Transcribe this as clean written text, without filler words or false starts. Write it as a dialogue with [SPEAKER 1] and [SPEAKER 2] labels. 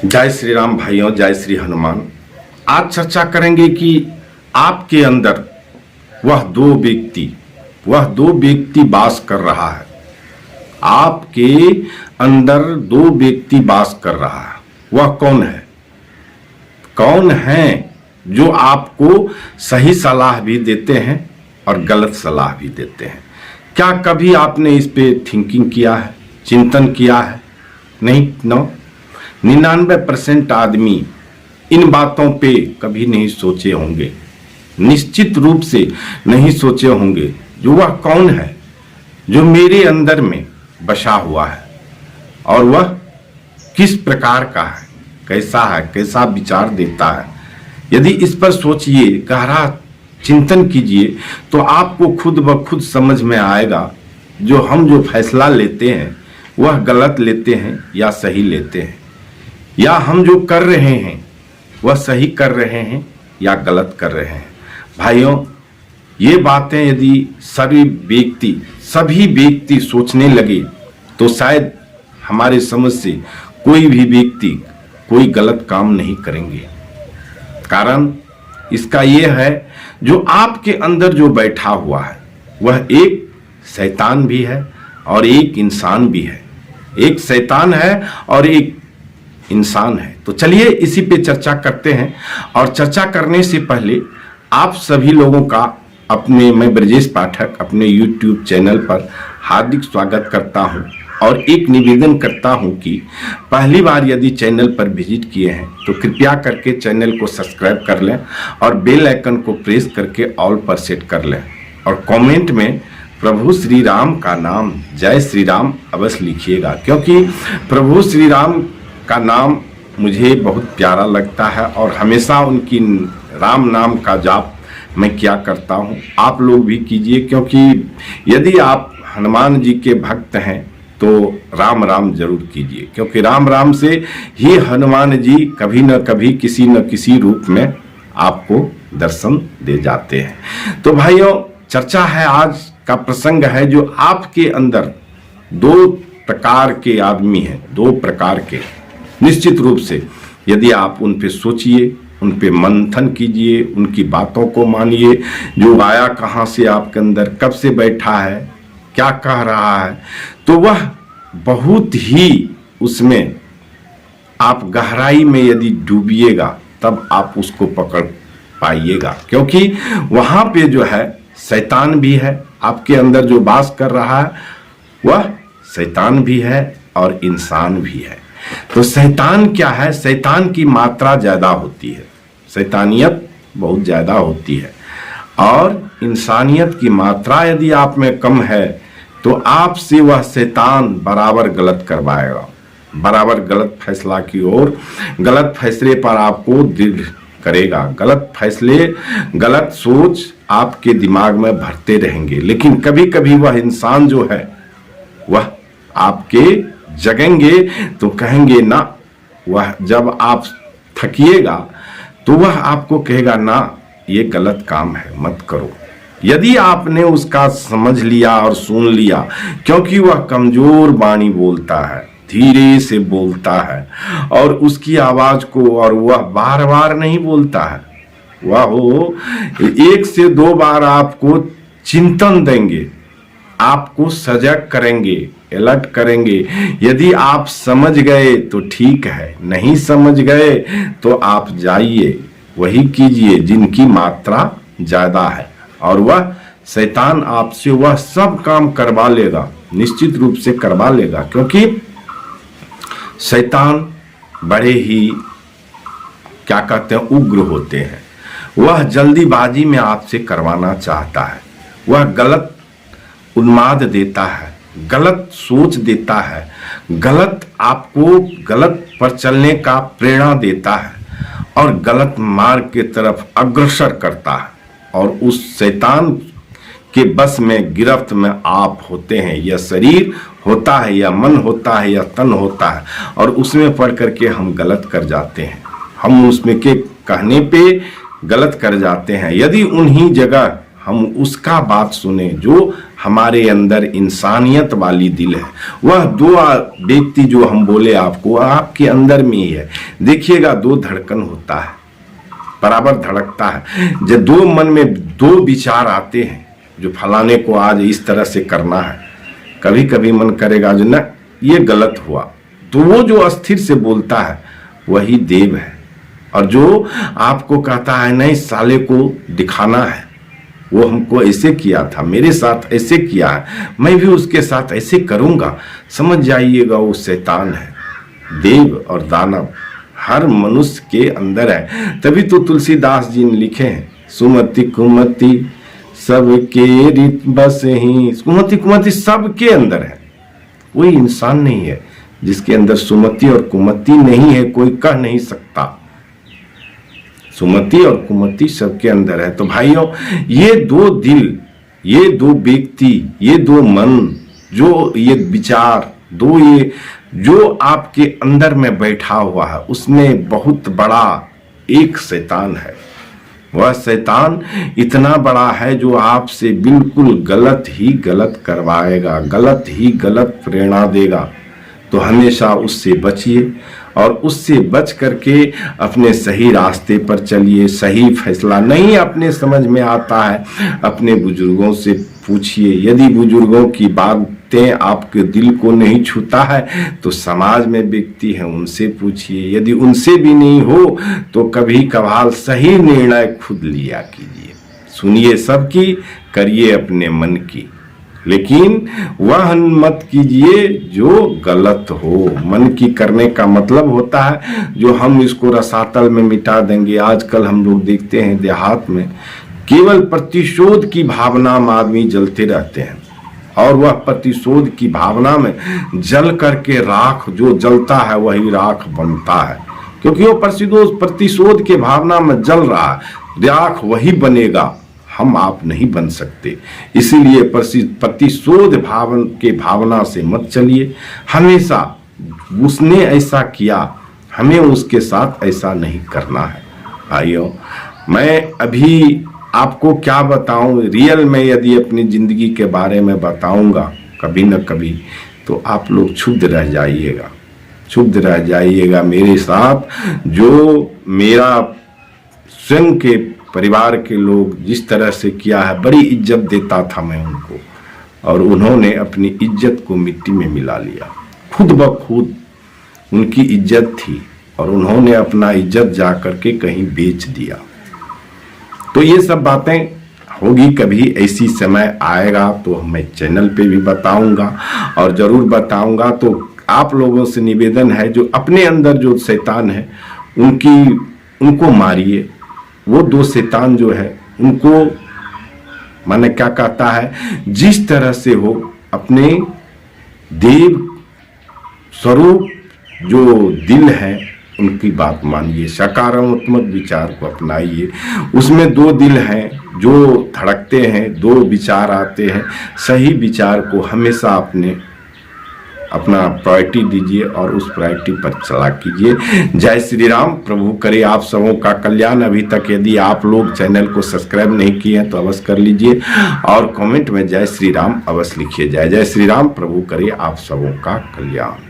[SPEAKER 1] जय श्री राम भाइयों, जय श्री हनुमान। आज चर्चा करेंगे कि आपके अंदर वह दो व्यक्ति वास कर रहा है। आपके अंदर दो व्यक्ति वास कर रहा है। वह कौन है? कौन है जो आपको सही सलाह भी देते हैं और गलत सलाह भी देते हैं? क्या कभी आपने इस पे थिंकिंग किया है, चिंतन किया है? नहीं, 99% आदमी इन बातों पे कभी नहीं सोचे होंगे, निश्चित रूप से नहीं सोचे होंगे। जो वह कौन है जो मेरे अंदर में बसा हुआ है और वह किस प्रकार का है, कैसा है, कैसा विचार देता है। यदि इस पर सोचिए, गहरा चिंतन कीजिए, तो आपको खुद ब खुद समझ में आएगा जो हम जो फैसला लेते हैं वह गलत लेते हैं या सही लेते हैं, या हम जो कर रहे हैं वह सही कर रहे हैं या गलत कर रहे हैं। भाइयों, ये बातें यदि सभी व्यक्ति सोचने लगे तो शायद हमारे समझ से कोई भी व्यक्ति कोई गलत काम नहीं करेंगे। कारण इसका यह है, जो आपके अंदर जो बैठा हुआ है वह एक शैतान भी है और एक इंसान भी है। एक शैतान है और एक इंसान है। तो चलिए इसी पे चर्चा करते हैं। और चर्चा करने से पहले आप सभी लोगों का मैं ब्रजेश पाठक अपने YouTube चैनल पर हार्दिक स्वागत करता हूं और एक निवेदन करता हूं कि पहली बार यदि चैनल पर विजिट किए हैं तो कृपया करके चैनल को सब्सक्राइब कर लें और बेल आइकन को प्रेस करके ऑल पर सेट कर लें और कमेंट में प्रभु श्री राम का नाम, जय श्री राम अवश्य लिखिएगा, क्योंकि प्रभु श्री राम का नाम मुझे बहुत प्यारा लगता है और हमेशा उनकी राम नाम का जाप मैं क्या करता हूँ। आप लोग भी कीजिए, क्योंकि यदि आप हनुमान जी के भक्त हैं तो राम राम जरूर कीजिए, क्योंकि राम राम से ही हनुमान जी कभी न कभी किसी न किसी रूप में आपको दर्शन दे जाते हैं। तो भाइयों, चर्चा है, आज का प्रसंग है जो आपके अंदर दो प्रकार के आदमी हैं, दो प्रकार के। निश्चित रूप से यदि आप उन पे सोचिए, उन पे मंथन कीजिए, उनकी बातों को मानिए, जो आया कहाँ से आपके अंदर, कब से बैठा है, क्या कह रहा है, तो वह बहुत ही उसमें आप गहराई में यदि डूबिएगा तब आप उसको पकड़ पाइएगा। क्योंकि वहां पे जो है शैतान भी है, आपके अंदर जो वास कर रहा है वह शैतान भी है और इंसान भी है। तो शैतान क्या है? शैतान की मात्रा ज्यादा होती है, शैतानियत बहुत ज्यादा होती है, और इंसानियत की मात्रा यदि आप में कम है तो आपसे वह शैतान बराबर गलत करवाएगा, बराबर गलत फैसला की ओर, गलत फैसले पर आपको दृढ़ करेगा। गलत फैसले, गलत सोच आपके दिमाग में भरते रहेंगे। लेकिन कभी कभी वह इंसान जो है वह आपके जगेंगे तो कहेंगे ना, वह जब आप थकिएगा तो वह आपको कहेगा ना, ये गलत काम है, मत करो। यदि आपने उसका समझ लिया और सुन लिया, क्योंकि वह कमजोर वाणी बोलता है, धीरे से बोलता है और उसकी आवाज को, और वह बार बार नहीं बोलता है, वह हो 1 से 2 बार आपको चिंतन देंगे, आपको सजग करेंगे, अलर्ट करेंगे। यदि आप समझ गए तो ठीक है, नहीं समझ गए तो आप जाइए, वही कीजिए जिनकी मात्रा ज्यादा है। और वह शैतान आपसे वह सब काम करवा लेगा, निश्चित रूप से करवा लेगा, क्योंकि शैतान बड़े ही क्या कहते हैं, उग्र होते हैं। वह जल्दीबाजी में आपसे करवाना चाहता है, वह गलत उन्माद देता है, गलत सोच देता है, गलत आपको गलत पर चलने का प्रेरणा देता है और गलत मार्ग की तरफ अग्रसर करता है। और उस शैतान के बस में, गिरफ्त में आप होते हैं। यह शरीर होता है, या मन होता है, या तन होता है, और उसमें पढ़ करके हम गलत कर जाते हैं। हम उसमें के कहने पे गलत कर जाते हैं। यदि उन्हीं जगह हम उसका बात सुने जो हमारे अंदर इंसानियत वाली दिल है। वह दो व्यक्ति जो हम बोले आपको, आपके अंदर में ही है। देखिएगा, दो धड़कन होता है, बराबर धड़कता है। जब दो मन में दो विचार आते हैं, जो फलाने को आज इस तरह से करना है, कभी कभी मन करेगा जो ना ये गलत हुआ, तो वो जो अस्थिर से बोलता है वही देव है। और जो आपको कहता है नहीं साले को दिखाना है, वो हमको ऐसे किया था, मेरे साथ ऐसे किया है, मैं भी उसके साथ ऐसे करूंगा, समझ जाइएगा वो शैतान है। देव और दानव हर मनुष्य के अंदर है। तभी तो तुलसीदास जी ने लिखे हैं, सुमति कुमति सबके रित बस ही। सुमति कुमति सबके अंदर है, कोई इंसान नहीं है जिसके अंदर सुमति और कुमति नहीं है, कोई कह नहीं सकता। सुमति और कुमति सबके अंदर है। तो भाइयों, ये दो दिल, ये दो व्यक्ति, ये दो मन, जो ये विचार, दो ये जो आपके अंदर में बैठा हुआ है, उसमें बहुत बड़ा एक शैतान है। वह शैतान इतना बड़ा है जो आपसे बिल्कुल गलत ही गलत करवाएगा, गलत ही गलत प्रेरणा देगा। तो हमेशा उससे बचिए और उससे बच करके अपने सही रास्ते पर चलिए। सही फैसला नहीं अपने समझ में आता है, अपने बुजुर्गों से पूछिए। यदि बुजुर्गों की बातें आपके दिल को नहीं छूता है तो समाज में व्यक्ति हैं, उनसे पूछिए। यदि उनसे भी नहीं हो तो कभी कभार सही निर्णय खुद लिया कीजिए। सुनिए सबकी, करिए अपने मन की, लेकिन वह मत कीजिए जो गलत हो। मन की करने का मतलब होता है जो हम इसको रसातल में मिटा देंगे। आजकल हम लोग देखते हैं देहात में केवल प्रतिशोध की भावना में आदमी जलते रहते हैं, और वह प्रतिशोध की भावना में जल करके राख, जो जलता है वही राख बनता है, क्योंकि वो प्रतिशोध के भावना में जल रहा है, राख वही बनेगा, हम आप नहीं बन सकते। इसीलिए प्रतिशोध भावना से मत चलिए। हमेशा उसने ऐसा किया, हमें उसके साथ ऐसा नहीं करना है। भाइयों, मैं अभी आपको क्या बताऊं, रियल में यदि अपनी जिंदगी के बारे में बताऊंगा कभी न कभी, तो आप लोग क्षुब्ध रह जाइएगा, क्षुब्ध रह जाइएगा मेरे साथ। जो मेरा स्वयं के परिवार के लोग जिस तरह से किया है, बड़ी इज्जत देता था मैं उनको, और उन्होंने अपनी इज्जत को मिट्टी में मिला लिया। खुद ब खुद उनकी इज्जत थी और उन्होंने अपना इज्जत जा करके कहीं बेच दिया। तो ये सब बातें होगी, कभी ऐसी समय आएगा तो मैं चैनल पे भी बताऊंगा, और जरूर बताऊंगा। तो आप लोगों से निवेदन है, जो अपने अंदर जो शैतान है उनको मारिए। वो दो शैतान जो है उनको, माने क्या कहता है, जिस तरह से हो अपने देव स्वरूप जो दिल है उनकी बात मानिए, सकारात्मक विचार को अपनाइए। उसमें दो दिल हैं जो धड़कते हैं, दो विचार आते हैं। सही विचार को हमेशा अपना प्रायोरिटी दीजिए और उस प्रायोरिटी पर चला कीजिए। जय श्री राम। प्रभु करे आप सबों का कल्याण। अभी तक यदि आप लोग चैनल को सब्सक्राइब नहीं किए हैं तो अवश्य कर लीजिए, और कमेंट में जय श्री राम अवश्य लिखिए। जय जय श्री राम। प्रभु करे आप सबों का कल्याण।